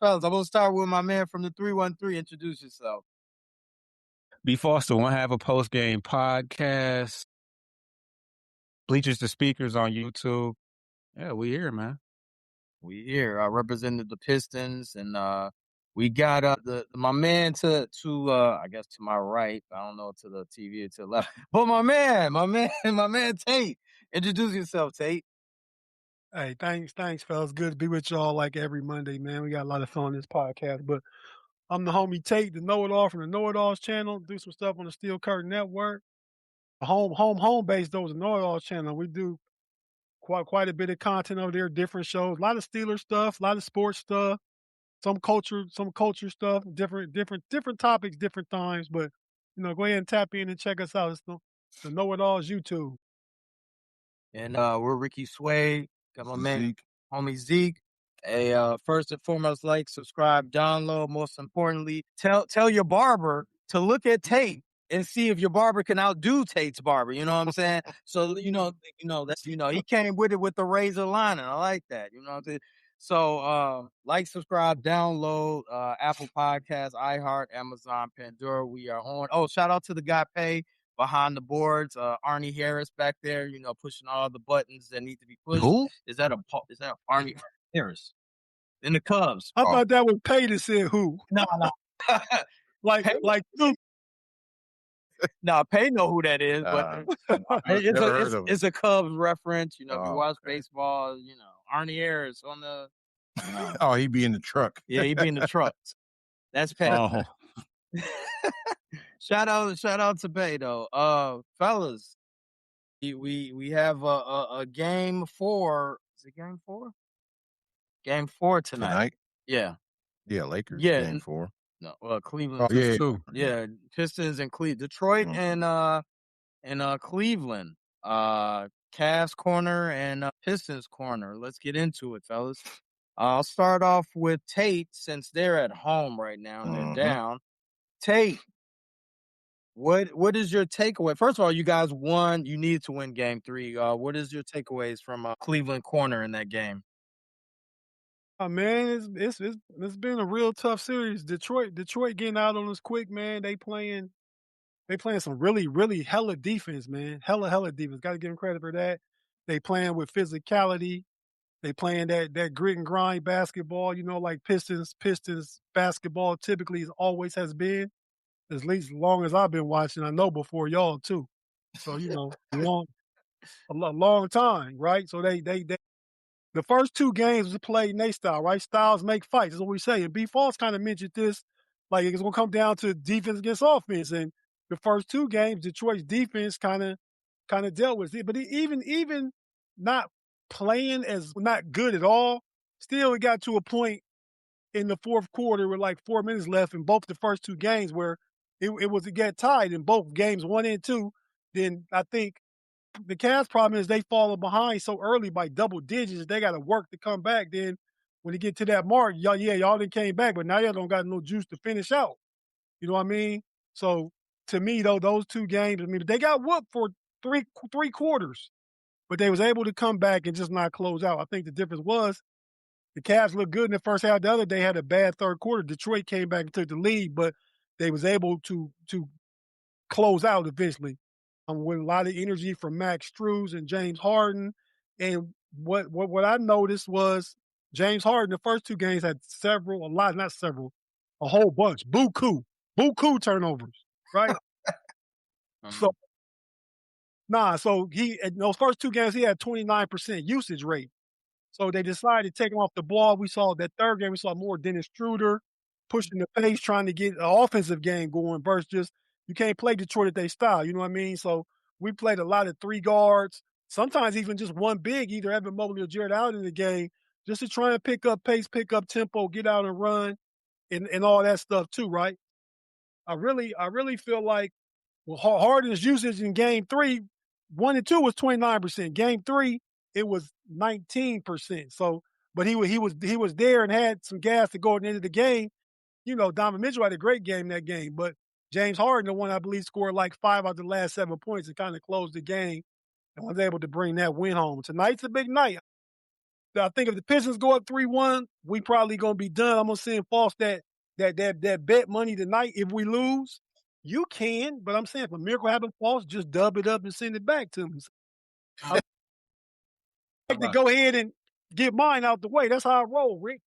Fellas, I'm going to start with my man from the 313. Introduce yourself. B. Foster, one half a post-game podcast. Bleachers to Speakers on YouTube. Yeah, we here, man. We here. I represented the Pistons, and we got my man to I guess to my right. I don't know, to the TV or to the left. But my man Tate. Introduce yourself, Tate. Hey, thanks, fellas. Good to be with y'all like every Monday, man. We got a lot of fun on this podcast. But I'm the homie Tate, the know-it-all from the Know-It-Alls channel. Do some stuff on the Steel Curtain Network. Home base though is the Know-It-Alls channel. We do quite a bit of content over there, different shows, a lot of Steeler stuff, a lot of sports stuff, some culture stuff, different topics, different times. But go ahead and tap in and check us out. It's the Know-It-Alls YouTube. And we're Ricky Sway. Got my man, Zeke. homie Zeke. First and foremost, like, subscribe, download. Most importantly, tell your barber to look at Tate and see if your barber can outdo Tate's barber. You know what I'm saying? So that's he came with it with the razor line, and I like that. You know what I'm saying? So like, subscribe, download, Apple Podcasts, iHeart, Amazon, Pandora. We are on. Oh, shout out to the guy Pay behind the boards, Arnie Harris back there, pushing all the buttons that need to be pushed. Who? Is that Arnie Harris in the Cubs? I thought that was Pay that said who. No. No, Pay know who that is, but it's a Cubs reference. If you watch baseball, Arnie Harris on the. Oh, he'd be in the truck. Yeah, he'd be in the truck. That's Pay. Oh. Shout out to Pay though. Fellas, we have a game 4. Is it game 4? Game 4 tonight. Yeah, Lakers. Yeah, game 4. No, Cleveland. Oh, yeah. Two. Yeah, Pistons and Detroit and Cleveland. Cavs corner and Pistons corner. Let's get into it, fellas. I'll start off with Tate since they're at home right now and they're down. Tate, what is your takeaway? First of all, you guys won. You needed to win game 3. What is your takeaways from Cleveland corner in that game? Oh man, it's been a real tough series. Detroit getting out on us quick, man. They playing some really hella defense, man. Hella defense. Got to give them credit for that. They playing with physicality. They playing that grit and grind basketball. Like Pistons basketball typically always has been, at least as long as I've been watching. I know before y'all too. So a long time, right? So they the first 2 games was played in their style, right? Styles make fights. That's what we say. And B. Falls kind of mentioned this, like it's going to come down to defense against offense. And the first 2 games, Detroit's defense kind of dealt with it. But even not playing as not good at all, still it got to a point in the fourth quarter with like 4 minutes left in both the first 2 games where it got tied in both games 1 and 2. Then I think the Cavs' problem is they falling behind so early by double digits. They got to work to come back. Then when you get to that mark, y'all done came back, but now y'all don't got no juice to finish out. You know what I mean? So to me, though, those 2 games, they got whooped for three quarters, but they was able to come back and just not close out. I think the difference was the Cavs looked good in the first half. The other day had a bad third quarter. Detroit came back and took the lead, but they was able to close out eventually. With a lot of energy from Max Strus and James Harden. And what I noticed was James Harden, the first 2 games had a whole bunch. Buku turnovers, right? So he, in those first 2 games, he had 29% usage rate. So they decided to take him off the ball. We saw that third game, we saw more Dennis Schroeder pushing the pace, trying to get an offensive game going versus just, you can't play Detroit at their style. You know what I mean? So we played a lot of 3 guards, sometimes even just one big, either Evan Mobley or Jared Allen in the game, just to try and pick up pace, pick up tempo, get out and run, and all that stuff too, right? I really feel like Harden's usage in game 3, 1 and 2 was 29%. Game 3, it was 19%. So, but he was there and had some gas to go at the end of the game. Donovan Mitchell had a great game that game, but James Harden, the one I believe scored like 5 out of the last 7 points and kind of closed the game and was able to bring that win home. Tonight's a big night. I think if the Pistons go up 3-1, we probably gonna be done. I'm gonna send False that bet money tonight. If we lose, you can, but I'm saying if a miracle happens, False, just dub it up and send it back to me. I like to go ahead and get mine out the way. That's how I roll, Rick.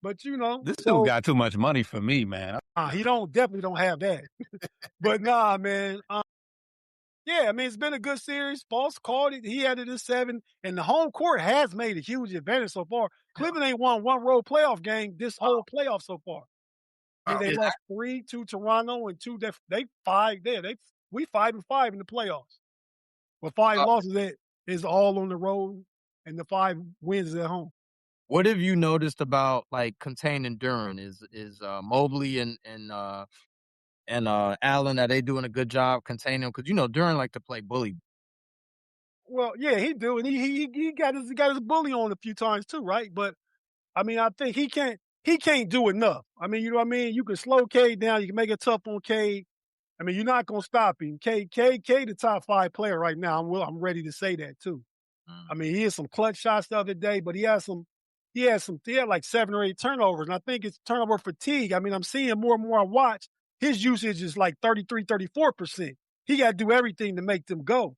But This dude got too much money for me, man. He definitely don't have that. But nah, man. Yeah, I mean, it's been a good series. False called it. He had it at 7, and the home court has made a huge advantage so far. Cleveland ain't won one road playoff game this whole playoff so far. I mean, they lost 3 to Toronto and 2. They 5 there. We 5-5 in the playoffs. But 5 losses is all on the road, and the 5 wins is at home. What have you noticed about like containing Duran? Is Mobley and Allen, are they doing a good job containing him? Because Duran like to play bully. Well, yeah, he do, and he got his bully on a few times too, right? But I mean, I think he can't do enough. I mean, you know what I mean? You can slow Cade down, you can make it tough on Cade. I mean, you're not gonna stop him. Cade the top 5 player right now. I'm ready to say that too. I mean, he had some clutch shots the other day, but he had like 7 or 8 turnovers, and I think it's turnover fatigue. I mean, I'm seeing more and more I watch, his usage is like 33, 34%. He got to do everything to make them go.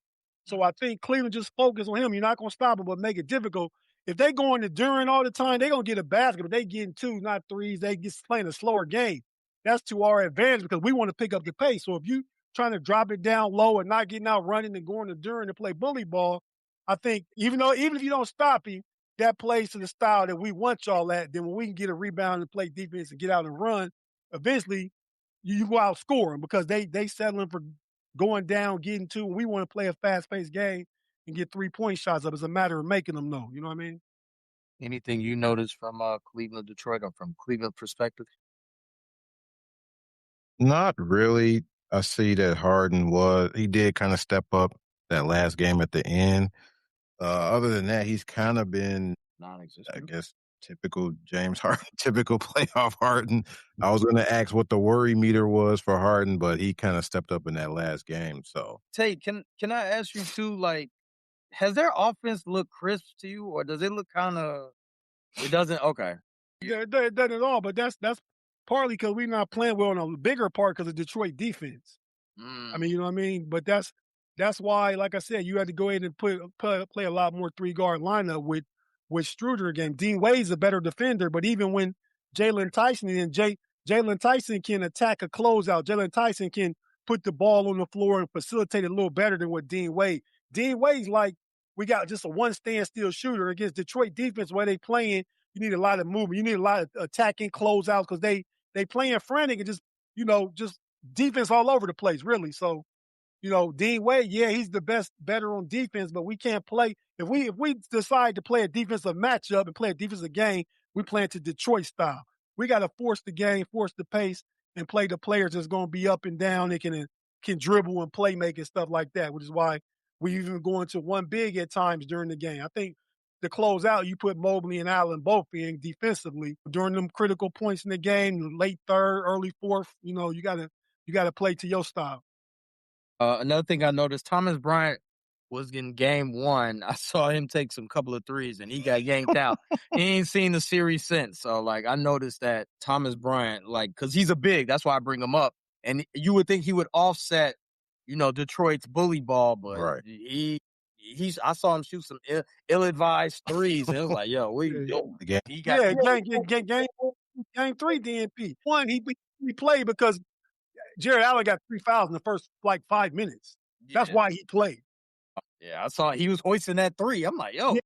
So I think Cleveland just focus on him. You're not going to stop him, but make it difficult. If they go into Duran all the time, they're going to get a basket, but they getting 2, not 3s. They just playing a slower game. That's to our advantage because we want to pick up the pace. So if you trying to drop it down low and not getting out running and going to Duran to play bully ball, I think even if you don't stop him, that plays to the style that we want y'all at. Then when we can get a rebound and play defense and get out and run, eventually you go outscore them because they settling for going down, getting 2. And we want to play a fast-paced game and get 3-point shots up. It's a matter of making them though. You know what I mean? Anything you noticed from Cleveland, Detroit, or from Cleveland perspective? Not really. I see that he did kind of step up that last game at the end. Other than that, he's kind of been Non-existent. I guess typical James Harden, typical playoff Harden. I was going to ask what the worry meter was for Harden, but he kind of stepped up in that last game. So, Tate, can I ask you too? Like, has their offense looked crisp to you, or does it look kind of? It doesn't. Okay. Yeah, it doesn't at all. But that's partly because we're not playing well on a bigger part because of Detroit defense. I mean, you know what I mean? But that's why, like I said, you had to go ahead and play a lot more 3-guard lineup with Struder again. Dean Wade's a better defender, but even when Jalen Tyson can attack a closeout, Jalen Tyson can put the ball on the floor and facilitate it a little better than what Dean Wade. Dean Wade's like, we got just a one standstill shooter against Detroit defense where they playing. You need a lot of movement. You need a lot of attacking closeouts because they playing frantic and just defense all over the place, really. So, Dean Wade, yeah, he's better on defense, but we can't play. If we decide to play a defensive matchup and play a defensive game, we play it to Detroit style. We got to force the game, force the pace, and play the players that's going to be up and down. They can dribble and play make and stuff like that, which is why we even go into one big at times during the game. I think to close out, you put Mobley and Allen both in defensively during them critical points in the game, late 3rd, early 4th. You got to play to your style. Another thing I noticed, Thomas Bryant was in game 1. I saw him take some couple of threes and he got yanked out. He ain't seen the series since. So, like, I noticed that Thomas Bryant, like, because he's a big, that's why I bring him up. And you would think he would offset, Detroit's bully ball, but right. I saw him shoot some ill-advised threes. And it was like, yo, game 3 DNP. 1, he played because Jared Allen got 3 fouls in the first, 5 minutes. That's why he played. Yeah, I saw he was hoisting that 3. I'm like, yo. Yeah.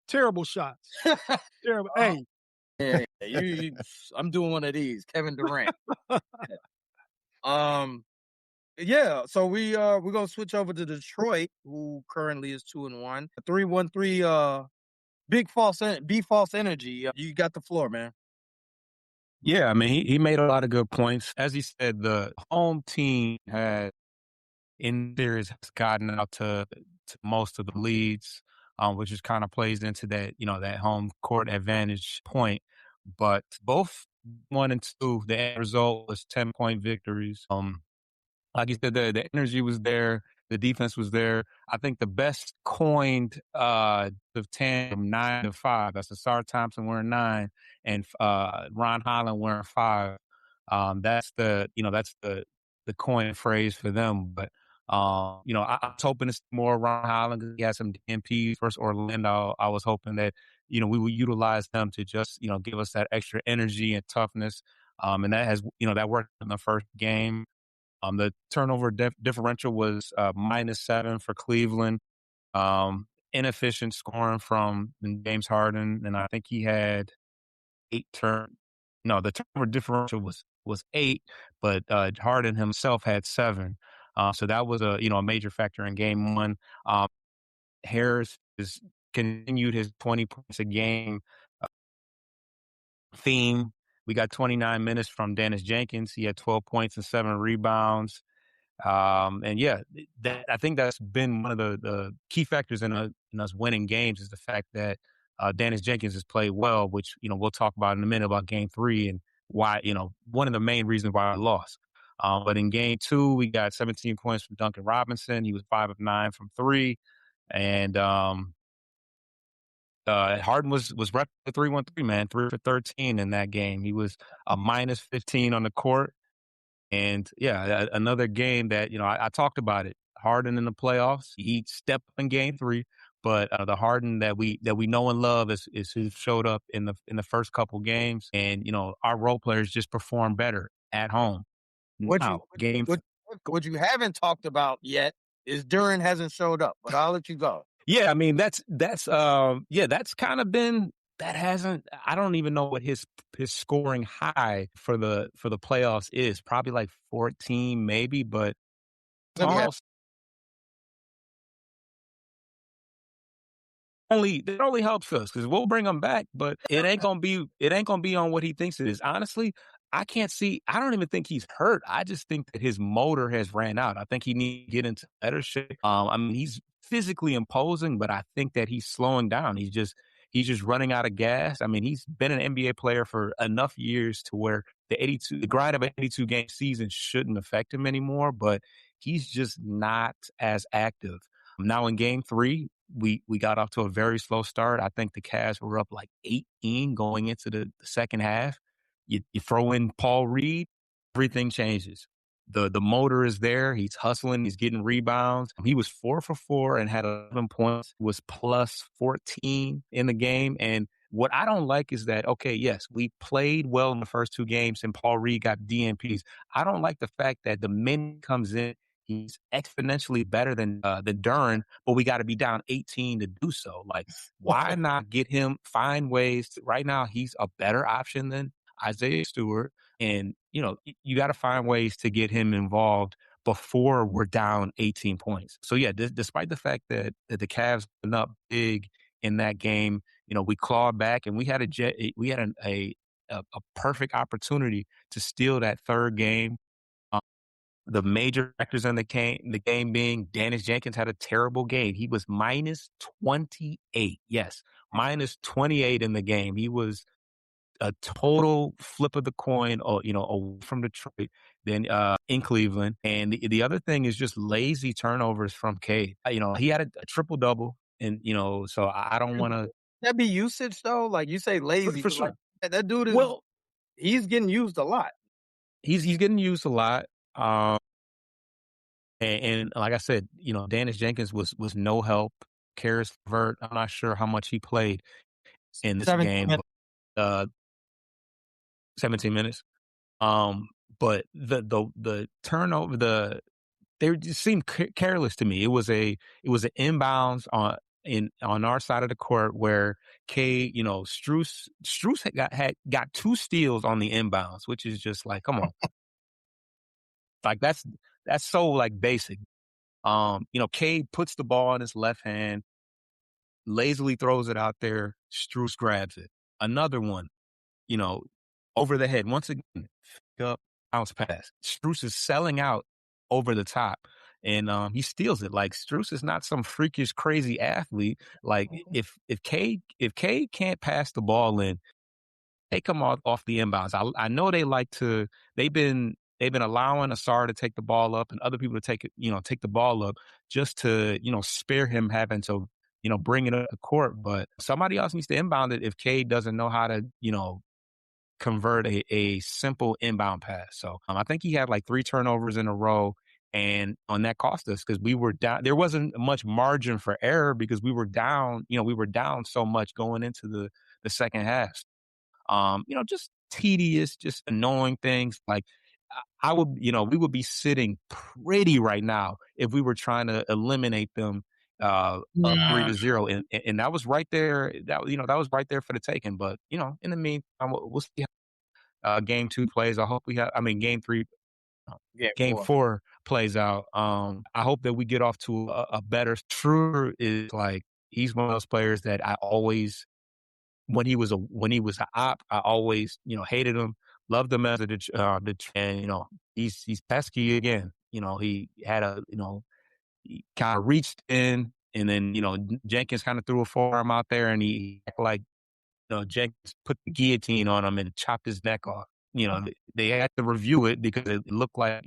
Terrible shots. Terrible. Hey. Yeah, I'm doing one of these, Kevin Durant. Yeah, so we're gonna switch over to Detroit, who currently is 2-1. 3-1-3 big false energy. You got the floor, man. Yeah, I mean, he made a lot of good points. As he said, the home team had in series has gotten out to most of the leads, which just kind of plays into that, that home court advantage point. But both 1 and 2, the end result was 10-point victories. Like you said, the energy was there. The defense was there. I think the best coined the tandem 9 to 5. That's Asar Thompson wearing 9 and Ron Holland wearing 5. That's the coin phrase for them. But I was hoping to see more Ron Holland because he had some DMPs versus Orlando. I was hoping that we would utilize them to just give us that extra energy and toughness. And that has that worked in the first game. The turnover differential was -7 for Cleveland. Inefficient scoring from James Harden, and I think he had 8 turn. No, the turnover differential was 8, but Harden himself had 7. So that was a major factor in game 1. Harris has continued his 20 points a game theme. We got 29 minutes from Dennis Jenkins. He had 12 points and 7 rebounds. And yeah, I think that's been one of the key factors in us winning games is the fact that Dennis Jenkins has played well, which we'll talk about in a minute about game 3 and why one of the main reasons why we lost. But in game 2, we got 17 points from Duncan Robinson. He was 5 of 9 from 3, and Harden was repping the 3-1-3, man, 3 for 13 in that game. He was a -15 on the court. And yeah, another game that, I talked about it. Harden in the playoffs, he stepped up in game 3, but the Harden that we know and love is who showed up in the first couple games. And, our role players just perform better at home. What you haven't talked about yet is Duran hasn't showed up, but I'll let you go. Yeah, I mean that's kind of been that hasn't. I don't even know what his scoring high for the playoffs is. Probably like 14, maybe, but almost that only helps us because we'll bring him back, but it ain't gonna be on what he thinks it is. Honestly, I can't see. I don't even think he's hurt. I just think that his motor has ran out. I think he needs to get into better shape. I mean, he's physically imposing, but I think that he's slowing down. He's just running out of gas. I mean, he's been an NBA player for enough years to where the grind of an 82 game season shouldn't affect him anymore, but he's just not as active. Now in game 3, we got off to a very slow start. I think the Cavs were up like 18 going into the second half. You throw in Paul Reed, everything changes. The motor is there. He's hustling. He's getting rebounds. He was 4 for 4 and had 11 points, was plus 14 in the game. And what I don't like is that, okay, yes, we played well in the first 2 games and Paul Reed got DNPs. I don't like the fact that the minute comes in, he's exponentially better than Duran, but we got to be down 18 to do so. Like, why not get him, find ways to, right now, he's a better option than Isaiah Stewart. And, you got to find ways to get him involved before we're down 18 points. So, yeah, despite the fact that the Cavs went up big in that game, we clawed back and we had a perfect opportunity to steal that third game. The major factors in the game being Dennis Jenkins had a terrible game. He was -28. Yes, -28 in the game. He was a total flip of the coin, away from Detroit, then in Cleveland. And the other thing is just lazy turnovers from Cade. He had a triple-double, and, so I don't want to. That be usage, though? Like, you say lazy. For sure. Like, that dude is, he's getting used a lot. He's getting used a lot. And like I said, Dennis Jenkins was no help. Karis LeVert, I'm not sure how much he played in this game. But, 17 minutes. But the turnover, they just seemed careless to me. It was an inbounds on our side of the court where Strus had got 2 steals on the inbounds, which is just like, come on. Like that's so like basic. Cade puts the ball in his left hand, lazily throws it out there. Strus grabs it. Another one, over the head. Once again, up, bounce pass. Strus is selling out over the top, and he steals it. Like, Strus is not some freakish, crazy athlete. Like, if Cade can't pass the ball in, they come off the inbounds. I know they like to. They've been they've been allowing Asar to take the ball up and other people to take the ball up just to, spare him having to, bring it up the court. But somebody else needs to inbound it if Cade doesn't know how to, convert a simple inbound pass. So I think he had like 3 turnovers in a row. And that cost us because we were down. There wasn't much margin for error because we were down. We were down so much going into the second half. Just tedious, just annoying things. Like we would be sitting pretty right now if we were trying to eliminate them up 3-0, and that was right there. That was right there for the taking. But in the meantime, we'll see how game 2 plays. I hope game 3. Game 4 plays out. I hope that we get off to a better. Schroeder is like he's one of those players that I always, when he was an op, I always hated him, loved him as and he's pesky again. He had he kind of reached in, and then Jenkins kind of threw a forearm out there, and he acted like Jenkins put the guillotine on him and chopped his neck off. They had to review it because it looked like,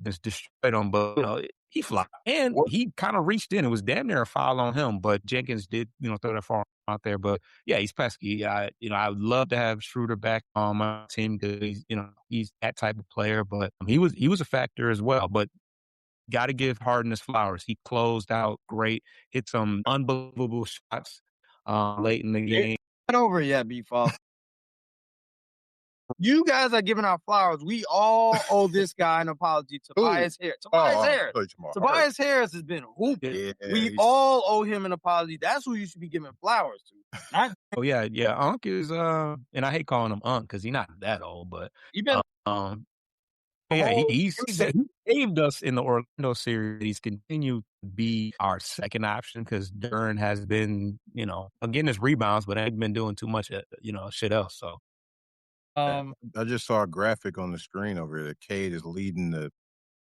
just destroyed him, but, he flopped. And he kind of reached in. It was damn near a foul on him, but Jenkins did, throw that far out there. But, yeah, he's pesky. I would love to have Schroeder back on my team because, he's that type of player. But he was a factor as well. But got to give Harden his flowers. He closed out great, hit some unbelievable shots late in the game. Not over yet, B-Fall. You guys are giving out flowers. We all owe this guy an apology. Tobias Harris. Tobias Harris has been hooping. Yeah, we all owe him an apology. That's who you should be giving flowers to. Oh yeah. Unc is and I hate calling him Unc because he's not that old, but he saved us in the Orlando series. He's continued to be our second option because Duren has been, getting his rebounds, but ain't been doing too much, shit else. So. I just saw a graphic on the screen over here that Cade is leading the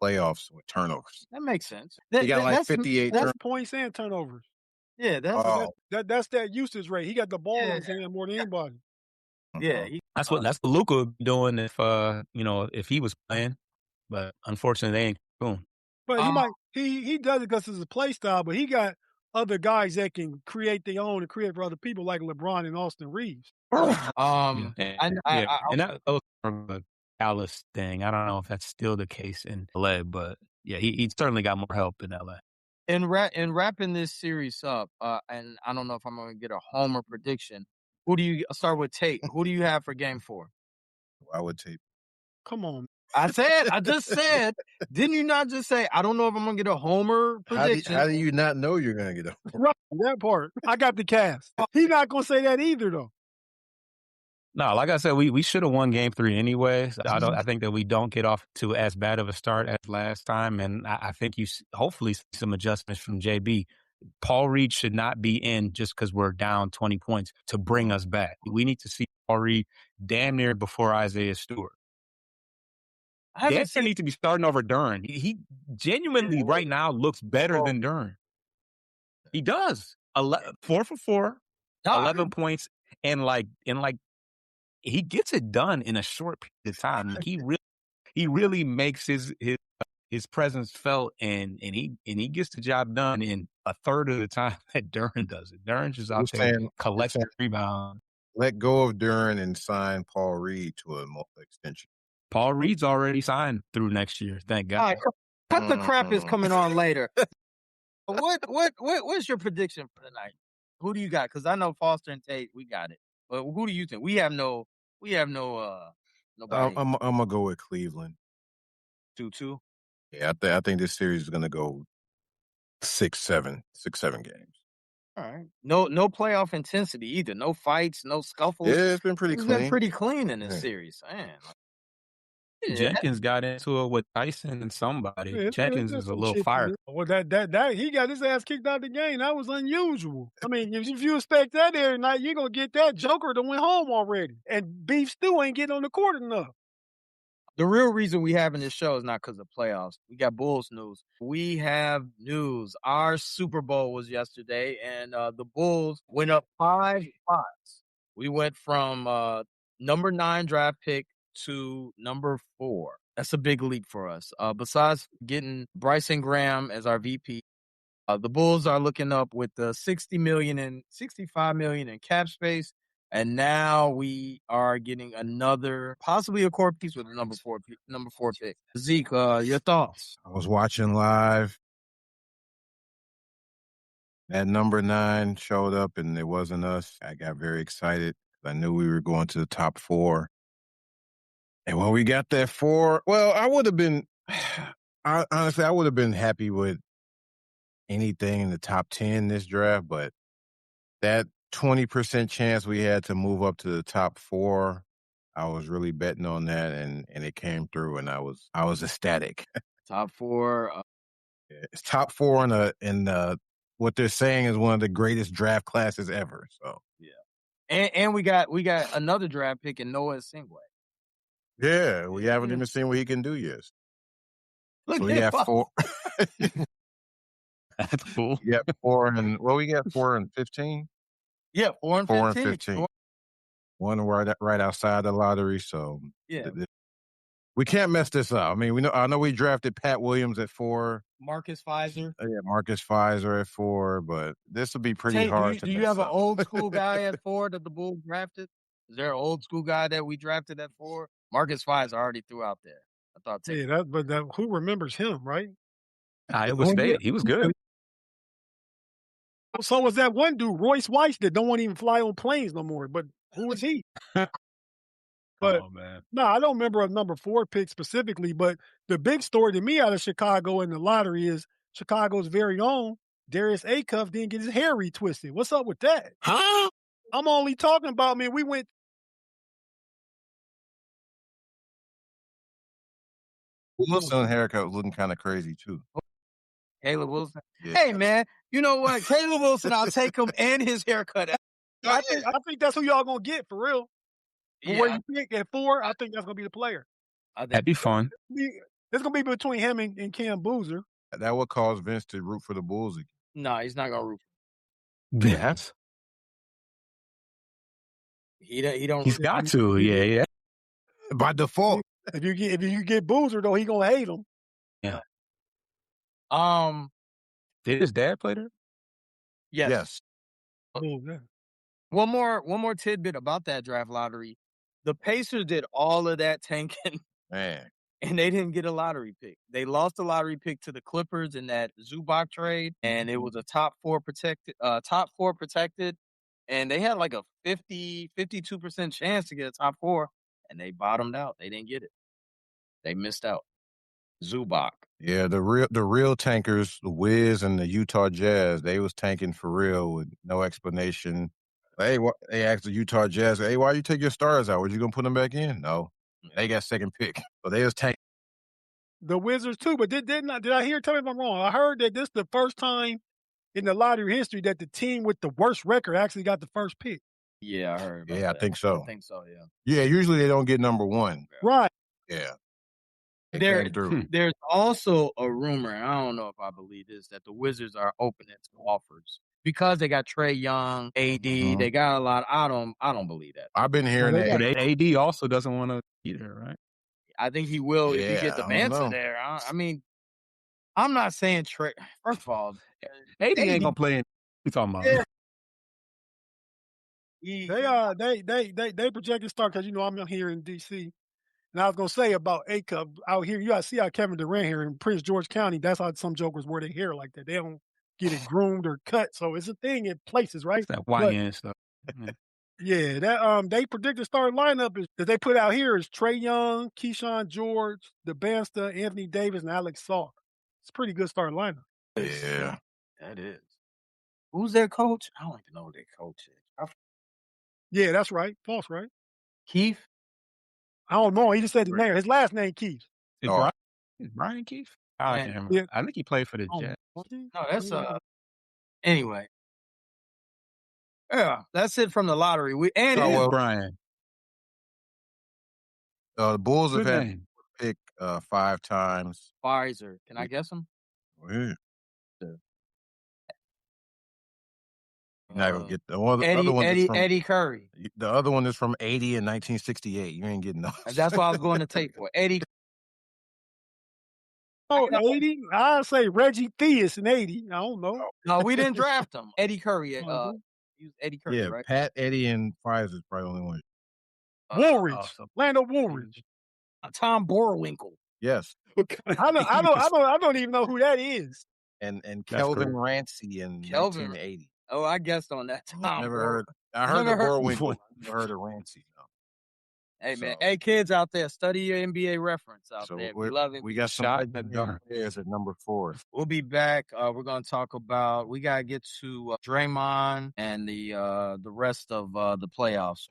playoffs with turnovers. That makes sense. He got like 58 points and turnovers. Yeah, that's that usage rate. He got the ball in his hand more than anybody. Yeah, that's what Luka would be doing if he was playing, but unfortunately they ain't doing. But he does it because it's a play style. But he got other guys that can create their own and create for other people like LeBron and Austin Reeves. And that was a Dallas thing. I don't know if that's still the case in LA, but yeah, he certainly got more help in LA. In wrapping this series up, and I don't know if I'm going to get a homer prediction. Who do you start with? Tate? Who do you have for game 4? I would Tate. Come on. I just said, didn't you not just say, I don't know if I'm going to get a homer prediction? How do you not know you're going to get a homer? Right, that part. I got the cast. He's not going to say that either, though. No, like I said, we should have won game 3 anyways. I think that we don't get off to as bad of a start as last time. And I think you hopefully see some adjustments from JB. Paul Reed should not be in just because we're down 20 points to bring us back. We need to see Paul Reed damn near before Isaiah Stewart. Damn near need to be starting over Duren. He genuinely right now looks better than Duren. He does. 4 for 4, 11 points, and he gets it done in a short period of time. Like he really makes his presence felt, and he gets the job done in a third of the time that Duren does it. Duren's just out there collecting rebounds. Let go of Duren and sign Paul Reed to a multi-extension. Paul Reed's already signed through next year. Thank God. All right, cut the crap is coming on later. What's your prediction for tonight? Who do you got? Because I know Foster and Tate, we got it. But who do you think? We have no nobody. I'm gonna go with Cleveland. 2-2. Yeah, I think this series is gonna go 6-7 games. All right. No playoff intensity either. No fights, no scuffles. Yeah, it's been pretty clean. It's been pretty clean in this series. Man. Jenkins got into it with Tyson and somebody. Yeah, Jenkins is a little fired. Well, that he got his ass kicked out of the game. That was unusual. I mean, if you expect that every night, you're gonna get that Joker to win home already. And Beef Stew ain't getting on the court enough. The real reason we having this show is not because of playoffs. We got Bulls news. We have news. Our Super Bowl was yesterday, and the Bulls went up 5 spots. We went from number 9 draft pick to number 4. That's a big leap for us. Besides getting Bryson Graham as our VP, the Bulls are looking up with the 65 million in cap space. And now we are getting another, possibly a core piece with a number four pick. Zeke, your thoughts? I was watching live. That number 9 showed up, and it wasn't us. I got very excited. I knew we were going to the top 4. And when we got that 4, well, I would have been, honestly, I would have been happy with anything in the top 10 this draft, but that 20% chance we had to move up to the top 4, I was really betting on that, and it came through, and I was ecstatic. Top 4. It's top 4 in what they're saying is one of the greatest draft classes ever. So yeah, and we got another draft pick in Noah Singway. Yeah, we haven't even seen what he can do yet. Look so we got 4. That's cool. Yeah, 4 and we got 4 and 15. Yeah, 4 and 4 15. and 15. One right outside the lottery. So yeah, we can't mess this up. I mean, I know we drafted Pat Williams at 4. Marcus Pfizer. Yeah, Marcus Pfizer at 4, but this will be pretty hard to do you have an old school guy at 4 that the Bulls drafted? Is there an old school guy that we drafted at 4? Marcus Pfizer already threw out there. I thought. Yeah, who remembers him, right? It was faded. He was good. So was that one dude, Royce Weiss, that don't want to even fly on planes no more. But who was he? But oh man, no, I don't remember a number 4 pick specifically. But the big story to me out of Chicago in the lottery is Chicago's very own Darius Acuff didn't get his hair retwisted. What's up with that? Huh? I'm only talking about, man, we went. Wilson's haircut was looking kind of crazy too. Caleb Wilson. Yeah. Hey man, you know what? Caleb Wilson, I'll take him and his haircut. I think that's who y'all gonna get for real. Yeah. Where you pick at 4, I think that's gonna be the player. That'd be fun. It's gonna be between him and Cam Boozer. That would cause Vince to root for the Bulls again. No, he's not gonna root. Yes. He don't. He's got to. Yeah. By default. If you get Boozer though, he gonna hate him. Yeah. Did his dad play there? Yes. Oh, yeah. One more tidbit about that draft lottery. The Pacers did all of that tanking, man, and they didn't get a lottery pick. They lost the lottery pick to the Clippers in that Zubac trade, and it was a top 4 protected, and they had like a 52% chance to get a top 4, and they bottomed out. They didn't get it. They missed out. Zubac. Yeah, the real tankers, the Wiz and the Utah Jazz, they was tanking for real with no explanation. Hey, they asked the Utah Jazz, "Hey, why you take your stars out? Were you gonna put them back in?" No, they got second pick, so they was tanking. The Wizards too, but did I hear? Tell me if I'm wrong. I heard that this is the first time in the lottery history that the team with the worst record actually got the first pick. Yeah, I heard. Yeah, that. I think so. Yeah. Yeah, usually they don't get number 1. Right. Yeah. There's also a rumor, and I don't know if I believe this, that the Wizards are open to offers because they got Trae Young, AD. They got a lot. I don't believe that. I've been hearing that. But AD also doesn't want to either, right? I think he will if you get the Manson there. I mean, I'm not saying Trae. First of all, AD ain't gonna play. We talking about? Yeah. They projected start because I'm here in DC. And I was gonna say about Acuff out here, you gotta see how Kevin Durant here in Prince George County. That's how some jokers wear their hair like that. They don't get it groomed or cut, so it's a thing in places, right? It's that YN stuff. Yeah, that they predicted starting lineup is that they put out here is Trae Young, Keyshawn George, DeBansta, Anthony Davis, and Alex Saw. It's a pretty good starting lineup. Yeah, that is. Who's their coach? I don't even know who their coach is. Yeah, that's right. False, right? Keith. I don't know. He just said his name. His last name Keith. Is Brian Keith? I can't remember. Yeah. I think he played for the Jets. No, that's anyway. Yeah, that's it from the lottery. Brian. The Bulls have Good had name. pick 5 times. Pfizer. Can I guess him? Yeah. Not gonna get the other one. Eddie Curry. The other one is from 80 and 1968. You ain't getting those. And that's what I was going to take for Eddie. Oh, 80? I'd say Reggie Theus in 80. I don't know. No, we didn't draft him. Eddie Curry. Uh-huh. Used Eddie Curry, Yeah, right? Pat, Eddie, and Fires is probably the only one. Woolridge. so Lando Woolridge. Tom Borwinkle. Yes, I don't even know who that is. and That's Kelvin correct. Rancy in Kelvin. 1980. Oh, I guessed on that. I Tom never Bor- heard. I You heard never the heard- Borwinkle. I never heard of Rancy. No. Hey man, So- hey kids out there, study your NBA reference out So there. If you love it. we got some Shot that NBA dark. players at number 4. We'll be back. We're gonna talk about. We gotta get to Draymond and the rest of the playoffs.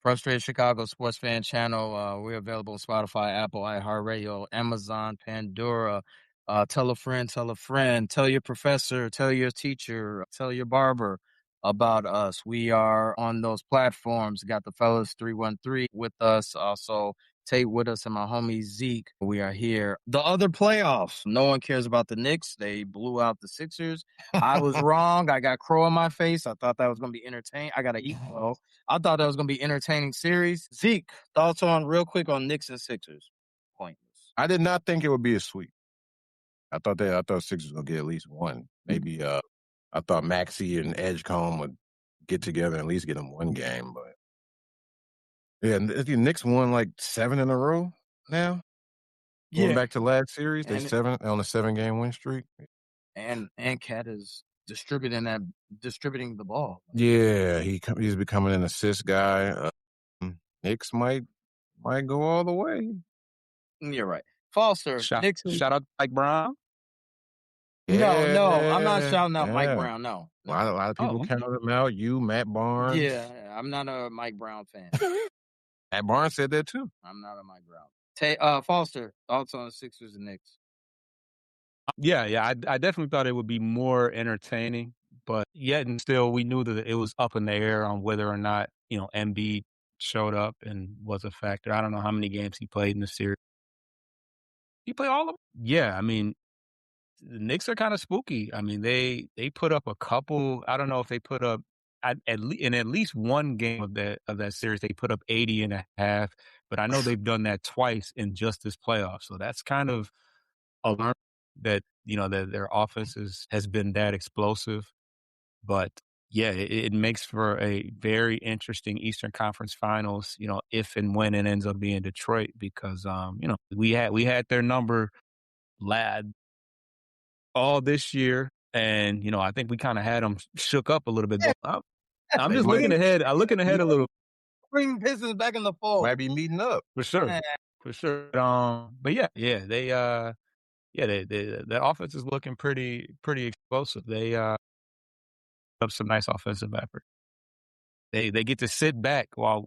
Frustrated Chicago Sports Fan Channel. We're available on Spotify, Apple, iHeartRadio, Amazon, Pandora. Tell a friend, tell your professor, tell your teacher, tell your barber about us. We are on those platforms. Got the fellas 313 with us. Also, Tate with us and my homie Zeke. We are here. The other playoffs. No one cares about the Knicks. They blew out the Sixers. I was wrong. I got crow on my face. I thought that was going to be entertaining. I got to eat crow. I thought that was going to be entertaining series. Zeke, thoughts on real quick on Knicks and Sixers? Pointless. I did not think it would be a sweep. I thought Sixers would get at least one. Maybe I thought Maxey and Edgecombe would get together and at least get them one game. But yeah, the Knicks won like 7 in a row now. Going back to last series, they on a 7-game win streak. And Cat is distributing the ball. Yeah, he's becoming an assist guy. Knicks might go all the way. You're right. Foster, Knicks. Shout out to Mike Brown. Yeah, no, I'm not shouting out Mike Brown. No. A lot of people counted him out. You, Matt Barnes. Yeah, I'm not a Mike Brown fan. Matt Barnes said that too. I'm not a Mike Brown. Foster, thoughts on the Sixers and Knicks? Yeah, I definitely thought it would be more entertaining, but yet and still, we knew that it was up in the air on whether or not Embiid showed up and was a factor. I don't know how many games he played in the series. He played all of them. Yeah, I mean, the Knicks are kind of spooky. I mean, they put up a couple. I don't know if they put up in at least one game of that series. They put up 80.5, but I know they've done that twice in just this playoff. So that's kind of alarming that that their offense has been that explosive. But yeah, it makes for a very interesting Eastern Conference Finals. If and when it ends up being Detroit, because we had their number lad all this year, and I think we kind of had them shook up a little bit. But I'm just looking ahead. I'm looking ahead a little. Bring Pistons back in the fold. Might be meeting up for sure. But yeah, their offense is looking pretty explosive. They have some nice offensive effort. They get to sit back while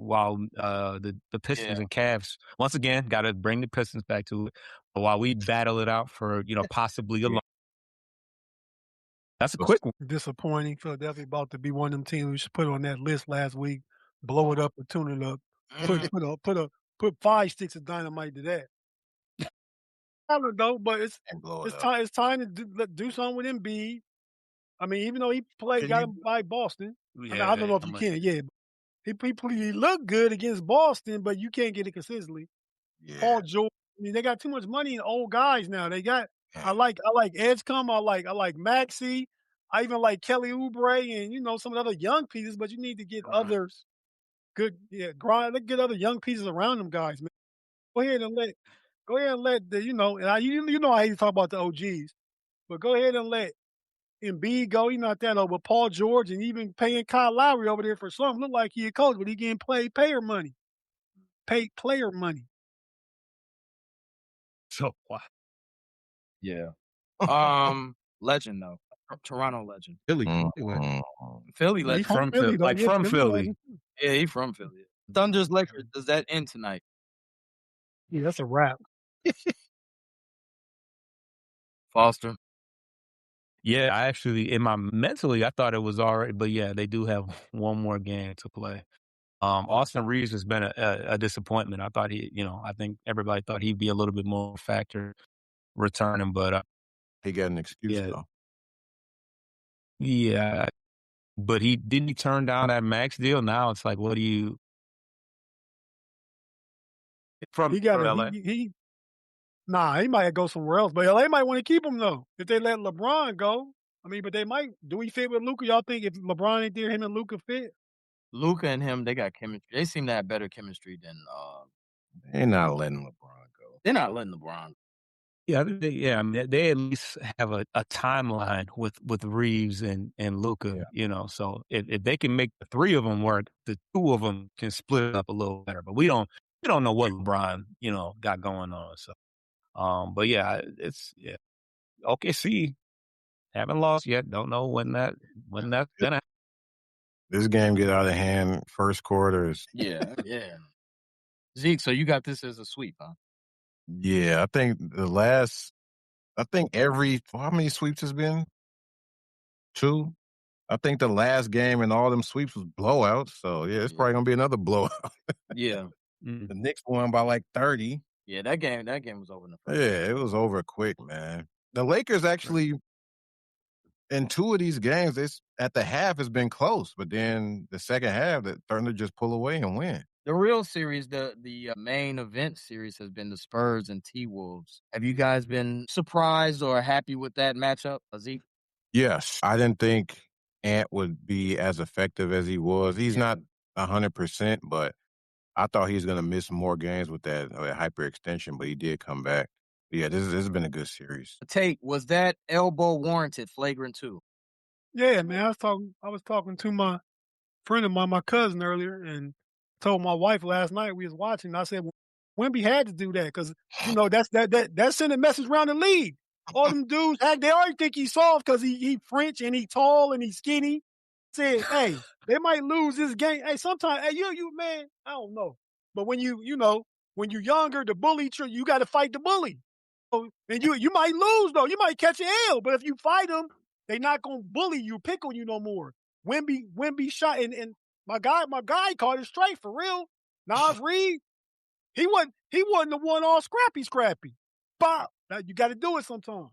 the Pistons and Cavs once again got to bring the Pistons back to it while we battle it out for possibly a long. That's a quick one. Disappointing. Philadelphia about to be one of them teams we should put on that list last week. Blow it up and tune it up. Put 5 sticks of dynamite to that. I don't know, but it's time to do something with Embiid. I mean, even though he got him by Boston. Yeah, I don't know if you can. Yeah, he looked good against Boston, but you can't get it consistently. Yeah. Paul George. I mean, they got too much money in old guys now. They got. I like Edgecombe. I like Maxey. I even like Kelly Oubre and some of the other young pieces. But you need to get others good. Yeah, get other young pieces around them guys. Man. Go ahead and let the and I hate to talk about the OGs, but go ahead and let Embiid go. He's not that old, but Paul George and even paying Kyle Lowry over there for some look like he a coach, but he getting player money. Paid player money. So what? Yeah. Legend though. Toronto legend. Philly. Philly legend. From Philly. From Philly. Yeah, he's from Philly. Thunder's Lakers. Does that end tonight? Yeah, that's a wrap. Foster. Yeah, I actually, mentally, I thought it was all right, but yeah, they do have one more game to play. Austin Reeves has been a disappointment. I thought I think everybody thought he'd be a little bit more factor returning, but he got an excuse though. Yeah, but he didn't turn down that max deal. Now it's like, what do you? from He got LA. Nah, he might go somewhere else, but LA might want to keep him though. If they let LeBron go, I mean, but they might. Do he fit with Luka? Y'all think if LeBron ain't there, him and Luka fit? Luka and him, they got chemistry. They seem to have better chemistry than. They're not letting LeBron go. They're not letting LeBron. Yeah, I mean, they at least have a timeline with Reeves and Luka, So if they can make the three of them work, the two of them can split it up a little better. But we don't know what LeBron got going on. So, but yeah, OKC haven't lost yet. Don't know when that's gonna. This game get out of hand first quarter. Yeah. Zeke, so you got this as a sweep, huh? Yeah, I think how many sweeps has been? 2. I think the last game in all them sweeps was blowouts. So yeah, it's probably gonna be another blowout. Yeah. The Knicks won by like 30. Yeah, that game was over in the first. Yeah, it was over quick, man. The Lakers actually in 2 of these games, at the half has been close, but then the second half, they're starting to just pull away and win. The real series, the main event series has been the Spurs and T-Wolves. Have you guys been surprised or happy with that matchup, Zeke? Yes. I didn't think Ant would be as effective as he was. He's not 100%, but I thought he was going to miss more games with that hyperextension, but he did come back. Yeah, this has been a good series. Tate, was that elbow warranted, flagrant 2? Yeah, man. I was talking to my friend of mine, my cousin earlier, and told my wife last night we was watching. I said, well, Wemby had to do that because that sent a message around the league. All them dudes, they already think he's soft because he French and he tall and he skinny. Said, hey, they might lose this game. Hey, sometimes, hey, you man, I don't know. But when when you're younger, the bully, you got to fight the bully. So, and you might lose though. You might catch an L, but if you fight them, they not gonna bully you, pick on you no more. Wemby shot and my guy caught it straight for real. Nas Reed, he wasn't the one all scrappy. Bob, now you got to do it sometime.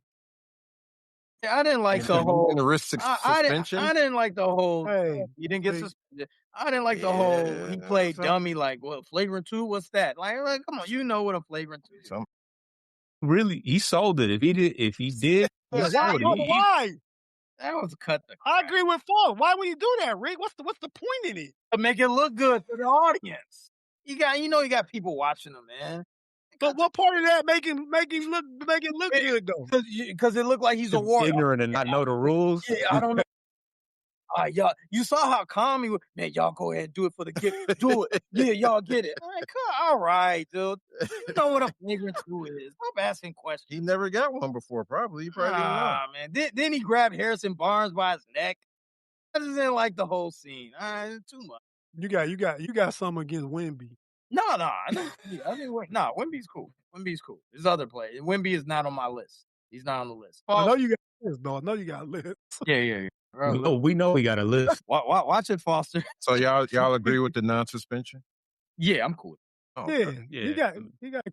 Yeah, I didn't like the whole. Suspension. I didn't like the whole. Hey, you didn't get suspended. I didn't like the whole. He played dummy. Like, what, flagrant 2? What's that? Like, come on, you know what a flagrant 2 is. Really, he sold it. If he did, he sold it. Why? That was cut. I agree with Paul. Why would you do that, Rick? What's the point in it? To make it look good for the audience. You got people watching them, man. But what part of that make it look good though? Because it looked like he's a warrior. Ignorant and not know the rules. Yeah, I don't know. Y'all, you saw how calm he was. Man, y'all go ahead and do it for the gift. Do it. Yeah, y'all get it. All right, dude. You know what a flagrant 2 is. Stop asking questions. He never got one before, probably. He probably didn't know. Man. Then he grabbed Harrison Barnes by his neck. I just didn't like the whole scene. Too much. You got something against Wemby. No. Wemby's cool. There's other players. Wemby is not on my list. He's not on the list. I know you got lists, though. I know you got lists. Yeah. We know we got a list. Watch it, Foster. So y'all agree with the non-suspension? Yeah, I'm cool. Oh, yeah. He got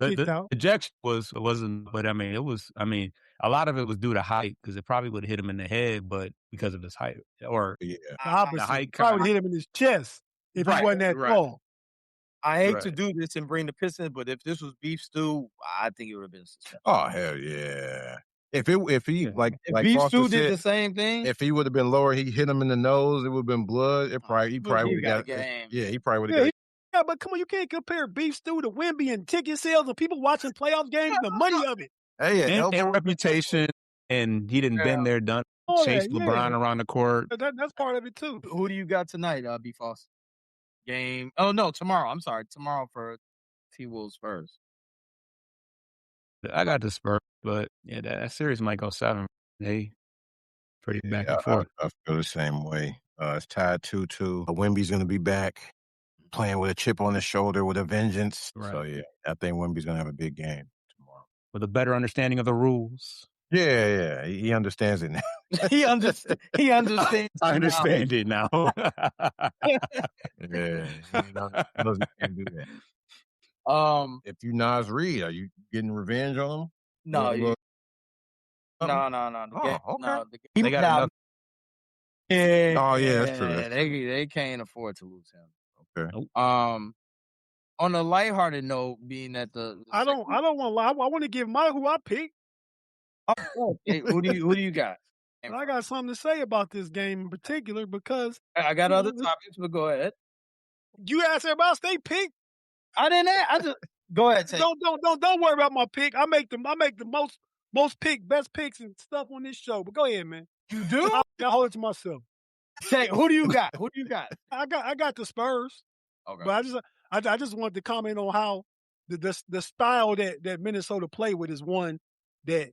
kicked out. The ejection wasn't, but I mean, a lot of it was due to height because it probably would have hit him in the head, but because of his height or the opposite, height probably hit him in his chest if he wasn't that tall. I hate to do this and bring the Pistons, but if this was beef stew, I think it would have been successful. Oh hell yeah! If beef stew did the same thing, if he would have been lower, he hit him in the nose. It would have been blood. He probably would have got a game. Yeah, he probably would have. Yeah, but come on, you can't compare beef stew to Wemby and ticket sales and people watching playoff games and the money of it. Hey, and reputation, and he didn't been there, done chased LeBron around the court. That's part of it too. Who do you got tonight, B. Foster? Game. Oh no, tomorrow. I'm sorry, tomorrow for T-Wolves Spurs. I got the Spurs, but yeah, that series might go 7. They pretty back and forth. I feel the same way. It's tied 2-2. Wemby's going to be back, playing with a chip on his shoulder with a vengeance. Right. So yeah, I think Wemby's going to have a big game tomorrow with a better understanding of the rules. Yeah, he understands it now. He understands. I understand it now. Yeah, he doesn't do that. If you Nas Reed, are you getting revenge on him? No. No. Okay. No, they got enough. Yeah. Oh yeah, that's true. They can't afford to lose him. Okay. On a lighthearted note, being that the I don't want to lie. I want to give who I picked. Hey, who do you got? And I got something to say about this game in particular because I got other topics, but go ahead. you asked everybody else they pick. I didn't. I just go ahead. Take. Don't worry about my pick. I make the most best picks and stuff on this show. But go ahead, man. You do? I hold it to myself. Say, who do you got? Who do you got? I got the Spurs. Okay. But I just wanted to comment on how the style that Minnesota play with is one that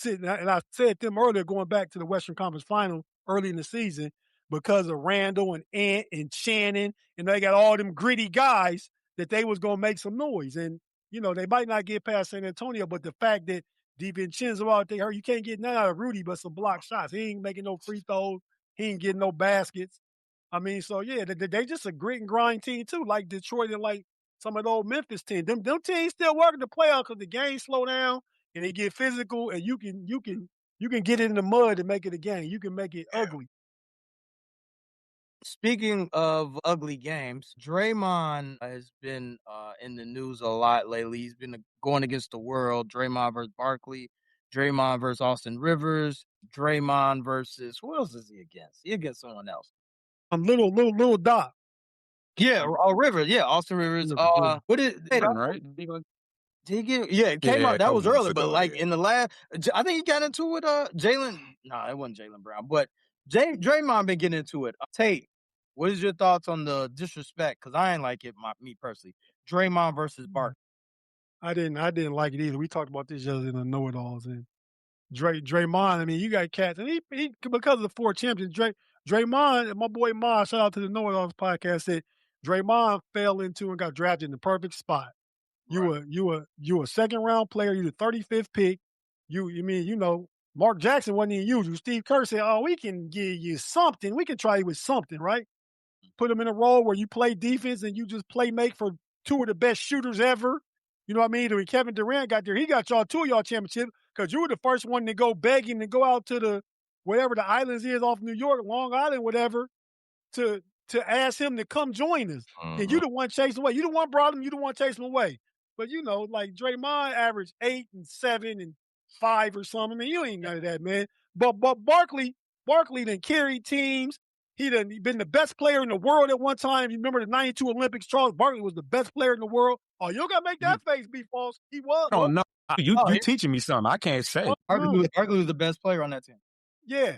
and I said them earlier going back to the Western Conference Final early in the season because of Randall and Ant and Shannon and they got all them gritty guys that they was gonna make some noise. And they might not get past San Antonio, but the fact that DiVincenzo out there, you can't get none out of Rudy but some block shots. He ain't making no free throws. He ain't getting no baskets. I mean, so yeah, they just a grit and grind team too, like Detroit and like some of the old Memphis teams. Them teams still working the playoffs because the game slow down and they get physical, and you can get it in the mud and make it a game. You can make it ugly. Speaking of ugly games, Draymond has been in the news a lot lately. He's been going against the world. Draymond versus Barkley, Draymond versus Austin Rivers, Draymond versus who else is he against? He against someone else. Little Doc. Yeah, Rivers. Yeah, Austin Rivers. What is right? Did he get? Yeah, it came out. That was early, but like in the last, I think he got into it. Jalen. No, it wasn't Jalen Brown, but Draymond been getting into it. Tate, what is your thoughts on the disrespect? Because I ain't like it, me personally. Draymond versus Barkley. I didn't like it either. We talked about this just in the know-it-alls and Draymond. I mean, you got cats, and he because of the 4 champions. Draymond, my boy Ma, shout out to the Know-It-Alls podcast, said Draymond fell into and got drafted in the perfect spot. You a second round player. You the 35th pick. Mark Jackson wasn't even usual. Steve Kerr said, "Oh, we can give you something. We can try you with something, right? Put him in a role where you play defense and you just make for 2 of the best shooters ever. You know what I mean? When Kevin Durant got there, he got 2 of y'all championships because you were the first one to go begging to go out to the whatever the islands is off New York, Long Island, whatever, to ask him to come join us. And you the one chasing away. You the one brought him. You the one chasing away. But like Draymond averaged 8 and 7 and 5 or something. I mean, you ain't none of that, man. But Barkley done carried teams. He been the best player in the world at one time. You remember the 92 Olympics? Charles Barkley was the best player in the world. Oh, you gotta make that face be false. He was. Oh no, you teaching me something. I can't say. Barkley was the best player on that team. Yeah.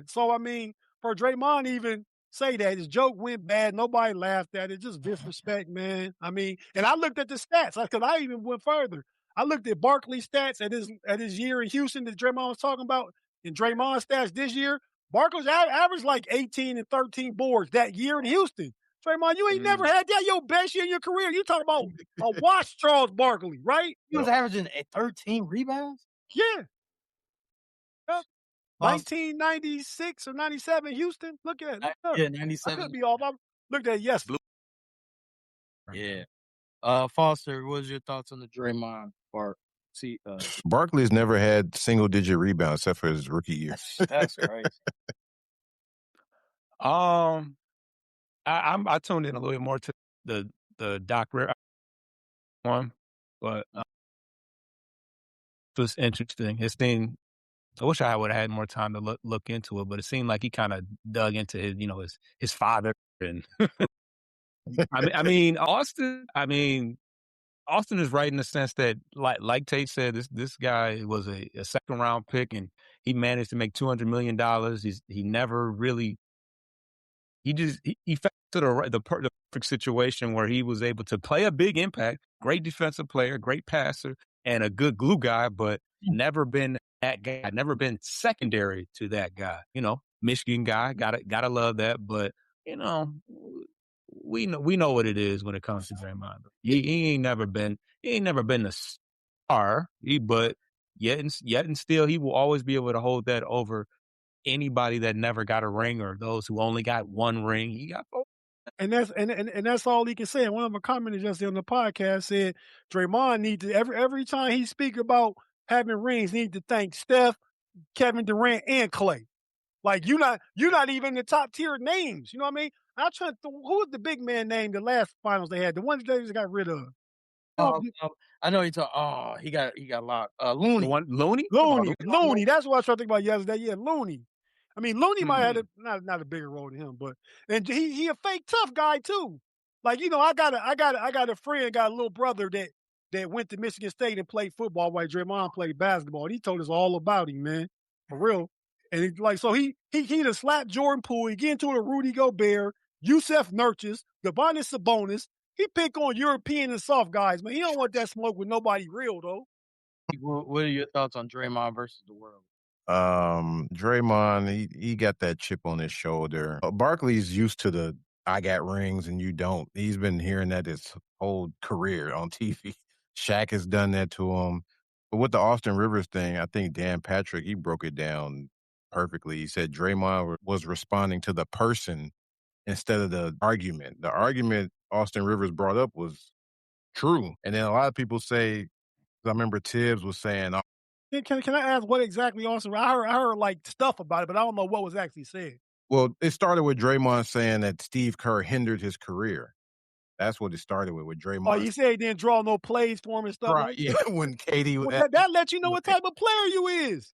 So I mean, for Draymond even say that his joke went bad, nobody laughed at it. Just disrespect, man. I mean, and I looked at the stats because I even went further. I looked at Barkley's stats at his year in Houston that Draymond was talking about, and Draymond's stats this year. Barkley's averaged like 18 and 13 boards that year in Houston. Draymond, you ain't never had that your best year in your career. You talking about a watch Charles Barkley, right? He was averaging 13 rebounds? Yeah. Yep. 1996 or 97 Houston. Look at it. Yeah, 97. I could be off. I looked at it yesterday. Yeah. Foster, what was your thoughts on the Draymond part? Barkley's never had single-digit rebounds except for his rookie year. That's crazy. I tuned in a little bit more to the Doc Rivers one, but it was interesting. It seemed. I wish I would have had more time to look into it, but it seemed like he kind of dug into his father and. I mean, Austin. Austin is right in the sense that, like Tate said, this guy was a second round pick, and he managed to make $200 million. He never really. He fell to the perfect situation where he was able to play a big impact, great defensive player, great passer, and a good glue guy, but never been that guy, never been secondary to that guy. Michigan guy, gotta love that, but we know what it is when it comes to Draymond. He ain't never been a star, but yet and still he will always be able to hold that over anybody that never got a ring or those who only got one ring. He got both. And that's all he can say. And one of my commenters just on the podcast said Draymond needs to every time he speak about having rings, he need to thank Steph, Kevin Durant, and Clay. Like you're not even the top tier names. You know what I mean? I'm trying to who was the big man name the last finals they had? The ones they just got rid of. I know he talk. Oh, he got locked. Looney. Looney? Looney. That's what I was trying to think about yesterday. Yeah, Looney. I mean, Looney might have not a bigger role than him, but and he a fake tough guy too. Like I got a friend, got a little brother that went to Michigan State and played football while Draymond played basketball. And he told us all about him, man, for real. And he done slapped Jordan Poole. He get into it with Rudy Gobert, Yusef Nurkic, Giannis Sabonis. He pick on European and soft guys, man. He don't want that smoke with nobody real though. What are your thoughts on Draymond versus the world? Draymond, he got that chip on his shoulder. Barkley's used to the I got rings and you don't. He's been hearing that his whole career on TV. Shaq has done that to him. But with the Austin Rivers thing, I think Dan Patrick, he broke it down perfectly. He said Draymond was responding to the person instead of the argument. The argument Austin Rivers brought up was true. And then a lot of people say, I remember Tibbs was saying, Can I ask what exactly Austin? I heard like stuff about it, but I don't know what was actually said. well, it started with Draymond saying that Steve Kerr hindered his career. That's what it started with Draymond. Oh, you said he didn't draw no plays for him and stuff. Right, Like yeah, when Katie was well, that lets you know what type of player you is.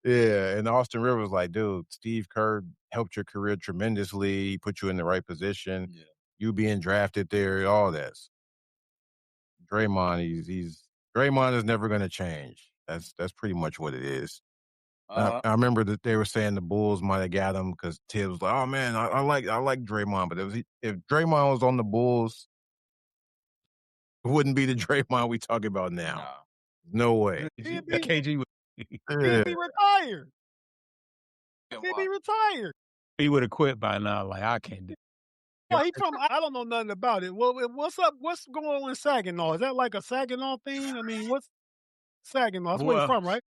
yeah, and Austin Rivers was like, dude, Steve Kerr helped your career tremendously. He put you in the right position. Yeah. You being drafted there, all that. Draymond, Draymond is never going to change. That's pretty much what it is. I remember that they were saying the Bulls might have got him because Tibbs was like, "Oh man, I like Draymond," but if Draymond was on the Bulls, it wouldn't be the Draymond we talking about now. No way. He'd be KG would retired. He'd be retired. he would have quit by now. Like I can't do. Well, I don't know nothing about it. Well, what's up? What's going on in Saginaw? Is that like a Saginaw thing? I mean, what's Saginaw? That's where he's from, right?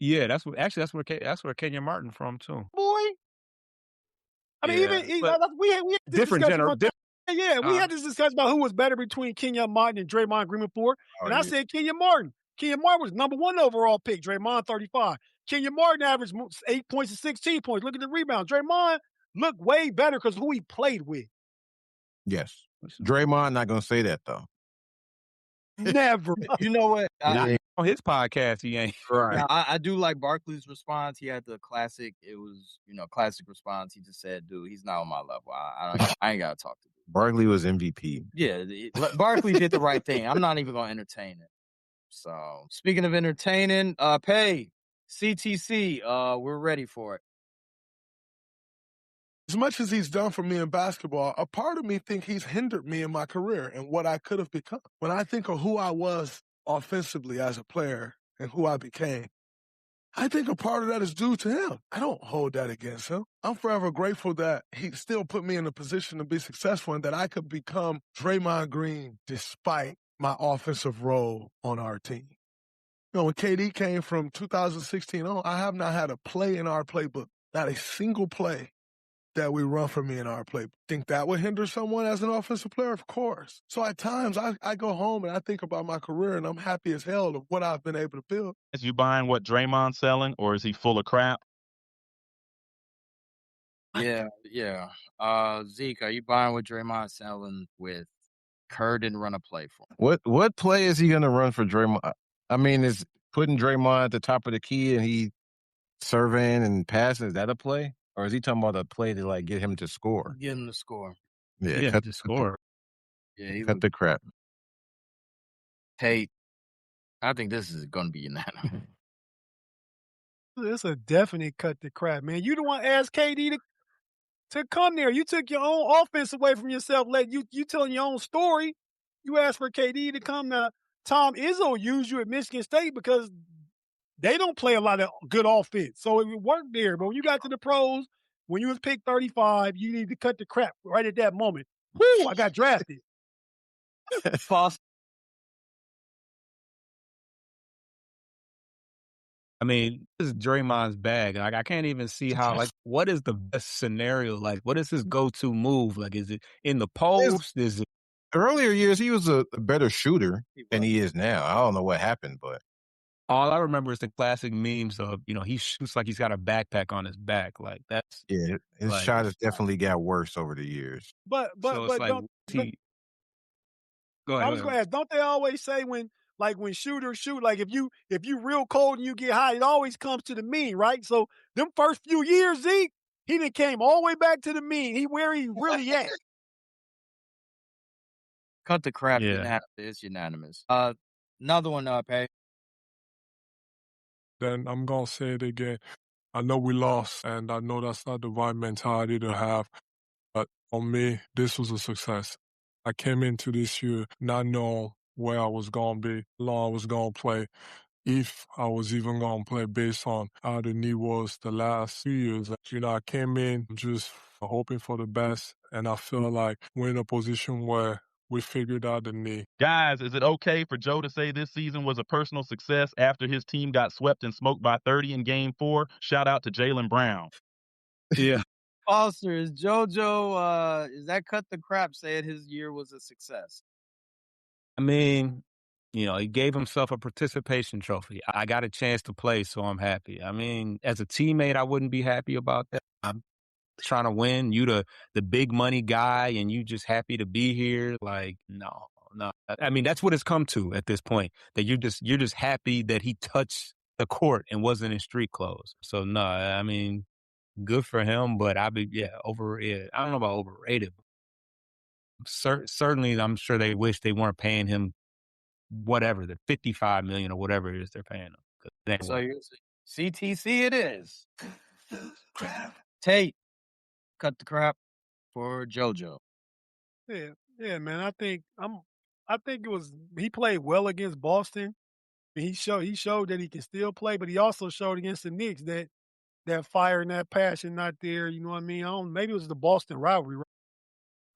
Yeah, that's where Kenya Martin from too. Boy. I mean, we had this different discussion. generation. We had this discussion about who was better between Kenya Martin and Draymond Green before, and I said Kenya Martin. Kenya Martin was number 1 overall pick. Draymond 35. Kenya Martin averaged 8 points and 16 points. Look at the rebound. Draymond looked way better because who he played with. Yes, Draymond not gonna say that though. Never. You know what? On his podcast, he ain't. Right. I do like Barkley's response. He had the classic. It was classic response. He just said, "Dude, he's not on my level. I ain't gotta talk to him." Barkley was MVP. Yeah, Barkley did the right thing. I'm not even gonna entertain it. So speaking of entertaining, Pay CTC, we're ready for it. As much as he's done for me in basketball, a part of me think he's hindered me in my career and what I could have become. When I think of who I was offensively as a player and who I became, I think a part of that is due to him. I don't hold that against him. I'm forever grateful that he still put me in a position to be successful and that I could become Draymond Green despite my offensive role on our team. When KD came from 2016 on, I have not had a play in our playbook, not a single play that we run for me in our play. Think that would hinder someone as an offensive player? Of course. So at times I go home and I think about my career and I'm happy as hell of what I've been able to build. Is you buying what Draymond's selling, or is he full of crap? Yeah. Zeke, are you buying what Draymond's selling with Kerr didn't run a play for him? What play is he gonna run for Draymond? I mean, is putting Draymond at the top of the key and he surveying and passing, is that a play? Or is he talking about a play to like get him to score? Get him to score. Yeah, cut the score. Cut the crap. Tate, I think this is going to be unanimous. It's a definite cut the crap, man. You don't want to ask KD to come there. You took your own offense away from yourself. You telling your own story. You asked for KD to come. Now, Tom Izzo used you at Michigan State because they don't play a lot of good offense. So it worked there. But when you got to the pros, when you was picked 35, you need to cut the crap right at that moment. Whoo, I got drafted. False. I mean, this is Draymond's bag. Like, I can't even see how, like, what is the best scenario? Like, what is his go-to move? Like, is it in the post? Is it? Earlier years, he was a better shooter than he is now. I don't know what happened, but All I remember is the classic memes of, he shoots like he's got a backpack on his back. Like, that's Yeah, his like, shot has definitely got worse over the years. so it's like, Don't but go I ahead, was go gonna ahead. ask, don't they always say when shooters shoot, like if you real cold and you get hot, it always comes to the mean, right? So them first few years, Zeke, he done came all the way back to the mean. He where he really at. Cut the crap. Yeah. It's unanimous. Another one up, hey. Then I'm going to say it again. I know we lost, and I know that's not the right mentality to have. But for me, this was a success. I came into this year not knowing where I was going to be, how long I was going to play, if I was even going to play based on how the knee was the last few years. I came in just hoping for the best, and I feel like we're in a position where we figured out the knee. Guys, is it okay for Joe to say this season was a personal success after his team got swept and smoked by 30 in Game 4? Shout out to Jaylen Brown. Yeah. Foster, is JoJo, is that cut the crap saying his year was a success? I mean, he gave himself a participation trophy. I got a chance to play, so I'm happy. I mean, as a teammate, I wouldn't be happy about that. I'm trying to win. You the big money guy, and you just happy to be here. Like, no. I mean, that's what it's come to at this point. That you're just happy that he touched the court and wasn't in street clothes. So no, I mean, good for him. But overrated. I don't know about overrated. Certainly, I'm sure they wish they weren't paying him whatever, the $55 million or whatever it is they're paying him. So CTC it is. Tate, cut the crap for JoJo. Yeah, man. I think it was he played well against Boston. He showed that he can still play, but he also showed against the Knicks that fire and that passion not there. You know what I mean? Maybe it was the Boston rivalry. Right?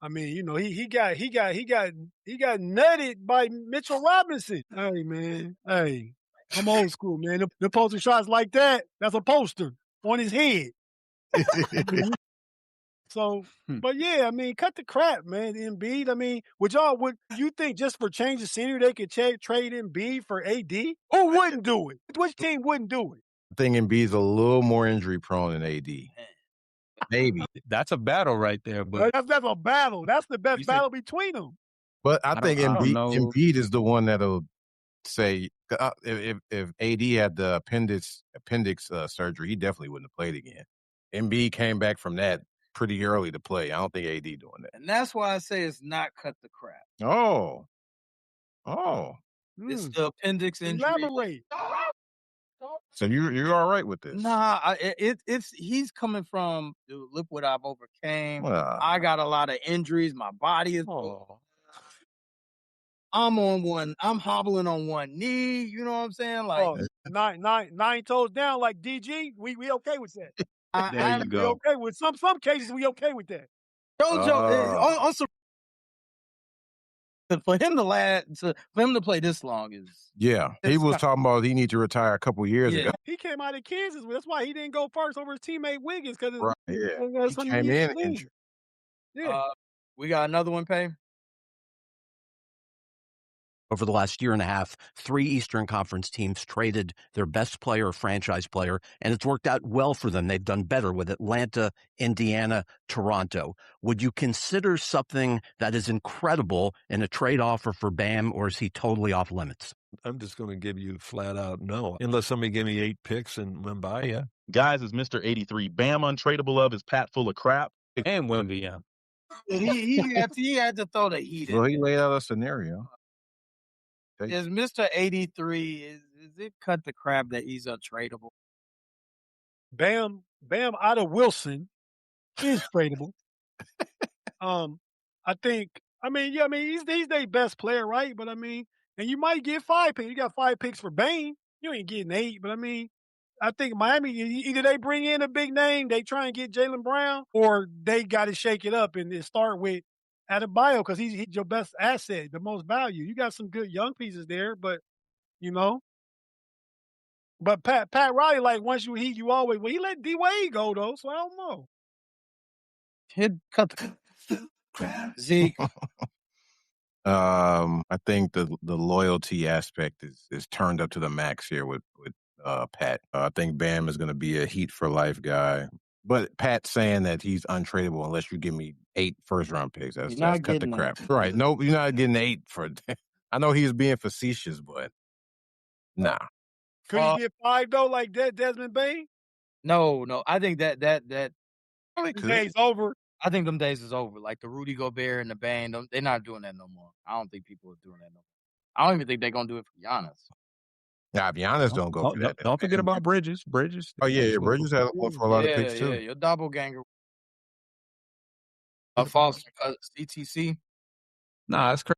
I mean, he got nutted by Mitchell Robinson. Hey man, hey, I'm old school, man. The poster shots like that, that's a poster on his head. So, but yeah, I mean, cut the crap, man. Embiid. I mean, would you think just for change of scenery they could trade Embiid for AD? Who wouldn't do it? Which team wouldn't do it? I think Embiid's a little more injury prone than AD. Maybe. That's a battle right there. But That's a battle. That's the best battle between them. But I think don't know. Embiid is the one that'll say if AD had the appendix surgery, he definitely wouldn't have played again. Embiid came back from that pretty early to play. I don't think AD doing that. And that's why I say it's not cut the crap. Oh. It's the appendix injury. Elaborate. So you're all right with this? Nah, it's he's coming from, dude, look what I've overcame. Well, I got a lot of injuries. My body is. I'm hobbling on one knee. You know what I'm saying? Like nine toes down, like DG. We okay with that. There you go. We okay with some cases. We okay with that. JoJo also for him to play this long is he was talking about he need to retire a couple years ago. He came out of Kansas. That's why he didn't go first over his teammate Wiggins because he came in injured. Yeah. We got another one, Pay. Over the last year and a half, 3 Eastern Conference teams traded their best player, franchise player, and it's worked out well for them. They've done better with Atlanta, Indiana, Toronto. Would you consider something that is incredible in a trade offer for Bam, or is he totally off limits? I'm just going to give you flat out no. Unless somebody gave me 8 picks and went by, yeah. Guys, is Mr. 83 Bam untradeable of his pat full of crap? And Wemby, yeah. He had to throw the heat in. Well, he laid out a scenario. Is Mr. 83, is it cut the crap that he's untradeable? Bam out of Wilson is tradable. I think, he's their best player, right? But I mean, and you might get 5 picks. You got 5 picks for Bane. You ain't getting 8, but I mean, I think Miami, either they bring in a big name, they try and get Jaylen Brown, or they got to shake it up and start with Adebayo because he's your best asset, the most value. You got some good young pieces there, but but Pat Riley, like once you heat, you always. Well, he let D Wade go though, so I don't know. He'd cut the Zeke. I think the loyalty aspect is turned up to the max here with Pat. I think Bam is going to be a Heat for life guy. But Pat's saying that he's untradeable unless you give me 8 first-round picks. That's cut the getting crap. that. Right. No, you're not getting 8 for I know he was being facetious, but nah. Could he get 5 though, like Desmond Bain? No. I think that Probably His could. days over. I think them days is over. Like the Rudy Gobert and the Bang, they're not doing that no more. I don't think people are doing that no more. I don't even think they're gonna do it for Giannis. Nah, if Giannis don't go for that. Don't forget about Bridges. Bridges. Oh, yeah. Bridges had one for a lot of picks, too. Yeah, your doppelganger. False CTC. Nah, that's crazy.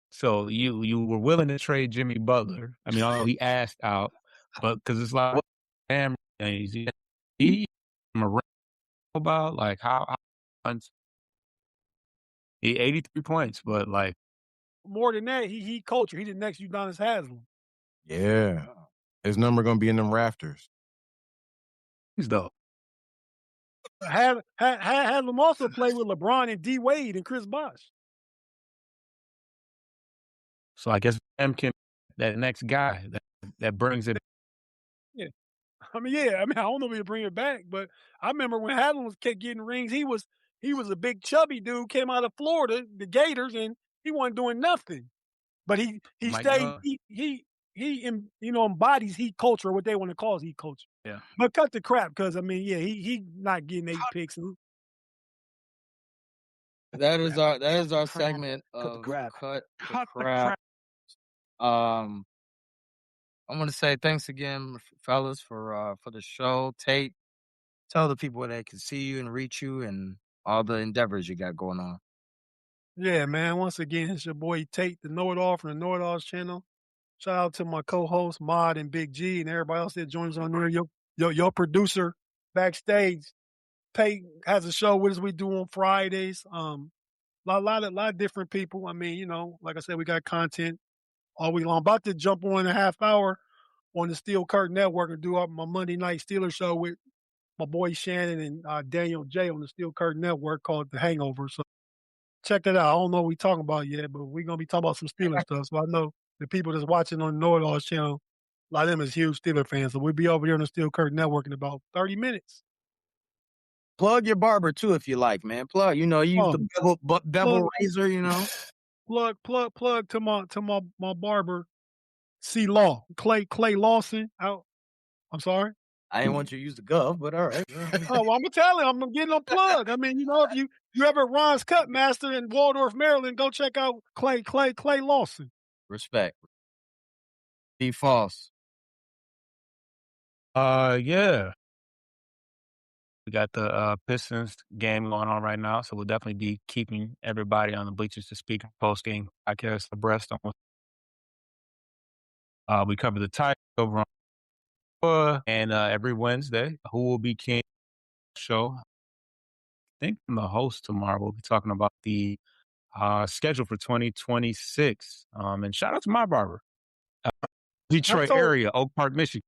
So you were willing to trade Jimmy Butler. I mean, although he asked out, but because it's like, what damn he about like how he 83 points, but like More than that, he culture. He the next Udonis Haslam. Yeah. His number going to be in them rafters. he's dope. Haslam also played with LeBron and D Wade and Chris Bosh. So I guess Bam can that next guy that brings it. Yeah. I don't know if he'll bring it back, but I remember when Haslam kept getting rings, he was a big chubby dude, came out of Florida, the Gators, and he wasn't doing nothing. But he stayed, he embodies Heat culture, what they want to call Heat culture. Yeah. But cut the crap, because he not getting 8 picks. That is our segment of cut the crap. I want to say thanks again, fellas, for the show. Tate, tell the people where they can see you and reach you and all the endeavors you got going on. Yeah, man. Once again, it's your boy Tate, the Know It All from the Know It Alls channel. Shout out to my co-host Mod and Big G and everybody else that joins on there. Your producer backstage, Pate, has a show with us. We do on Fridays. Lot of different people. I mean, like I said, we got content all week long. About to jump on in a half hour on the Steel Curtain Network and do up my Monday night Steelers show with my boy Shannon and Daniel J on the Steel Curtain Network called The Hangover. So check that out. I don't know what we're talking about yet, but we're gonna be talking about some Steelers stuff. So I know the people that's watching on the Know It Alls channel, a lot of them is huge Steeler fans. So we'll be over here on the Steel Curtain Network in about 30 minutes. Plug your barber too if you like, man. Plug, you use the bevel razor, Plug to my barber, C Law, Clay Lawson. I'm sorry. I didn't want you to use the gov, but all right. Oh, well, I'm gonna tell him. I'm getting a plug. I mean, if you ever at Ron's Cut Master in Waldorf, Maryland, go check out Clay Lawson. Respect. Be false. Yeah. We got the Pistons game going on right now, so we'll definitely be keeping everybody on the Bleachers to Speak post game podcast abreast on. We cover the Tigers over on and every Wednesday, Who Will Be King show. I think I'm the host tomorrow. We'll be talking about the schedule for 2026. And shout out to my barber, Detroit area, Oak Park, Michigan.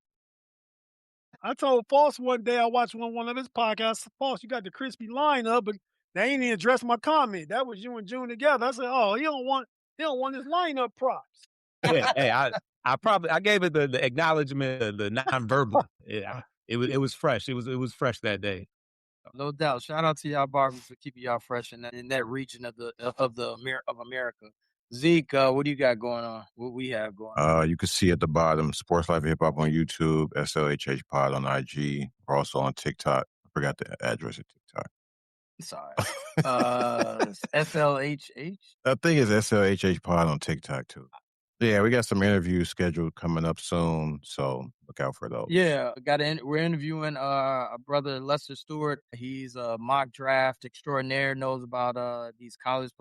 I told False one day I watched one of his podcasts. False, you got the crispy lineup, but they ain't even addressed my comment. That was you and June together. I said, oh, he don't want his lineup props. Hey, I gave it the acknowledgement, the nonverbal. Yeah, it was fresh. It was fresh that day. No doubt. Shout out to y'all barbers for keeping y'all fresh in that region of America. Zeke, what do you got going on? What we have going on? You can see at the bottom, Sports Life Hip Hop on YouTube, SLHH Pod on IG. We're also on TikTok. I forgot the address of TikTok. Sorry. SLHH? I think it's SLHH Pod on TikTok too. Yeah, we got some interviews scheduled coming up soon, so look out for those. Yeah, we're interviewing a brother, Lester Stewart. He's a mock draft extraordinaire, knows about these college,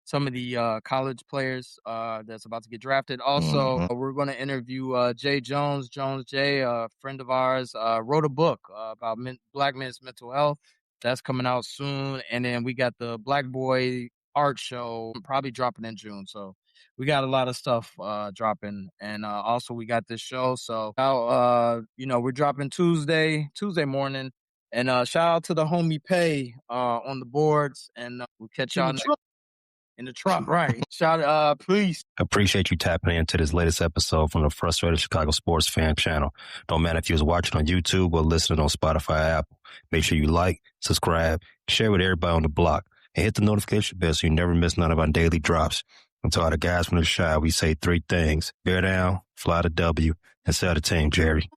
some of the college players that's about to get drafted. Also, we're going to interview Jay Jones. Jones Jay, a friend of ours, wrote a book about Black men's mental health. That's coming out soon. And then we got the Black Boy Art Show, probably dropping in June. So we got a lot of stuff dropping. And also we got this show. So now, we're dropping Tuesday morning. And shout out to the homie Pay on the boards. And we'll catch y'all next. in the trunk, right? Please. Appreciate you tapping into this latest episode from the Frustrated Chicago Sports Fan channel. Don't matter if you was watching on YouTube or listening on Spotify or Apple. Make sure you like, subscribe, share with everybody on the block, and hit the notification bell so you never miss none of our daily drops. And to all the guys from the Shy, we say 3 things: bear down, fly the W, and sell the team, Jerry.